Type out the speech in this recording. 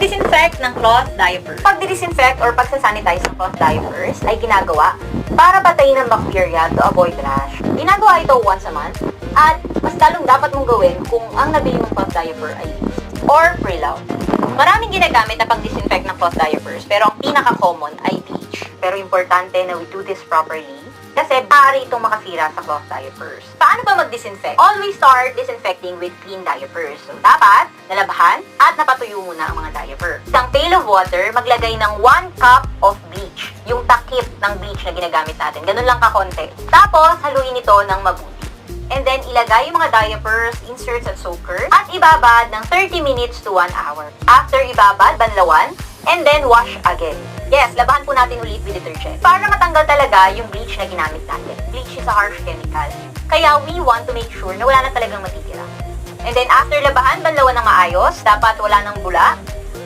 Disinfect ng cloth diaper. Pag-disinfect or pagsasanitize ng cloth diapers ay ginagawa para patayin ang bacteria to avoid rash. Ginagawa ito once a month at mas lalong dapat mong gawin kung ang nabili mong cloth diaper ay used or pre-loved. Maraming ginagamit na pag-disinfect ng cloth diapers pero ang pinaka-common ay bleach. Pero importante na we do this properly kasi maaari itong makasira sa cloth diapers. Paano ba mag-disinfect? Always start disinfecting with clean diapers. So, dapat nalabahan at napatuyo muna ang mga diaper. Isang pail of water, maglagay ng 1 cup of bleach. Yung takip ng bleach na ginagamit natin. Ganun lang kakonti. Tapos, haluin ito ng mabuti. And then, ilagay yung mga diapers, inserts at soakers, at ibabad ng 30 minutes to 1 hour. After ibabad, banlawan, and then wash again. Yes, labahan po natin ulit with detergent. Para matanggal talaga yung bleach na ginamit natin. Bleach is a harsh chemical. Kaya we want to make sure na wala na talagang matitira. And then after labahan, banlawan ng maayos, dapat wala ng bula,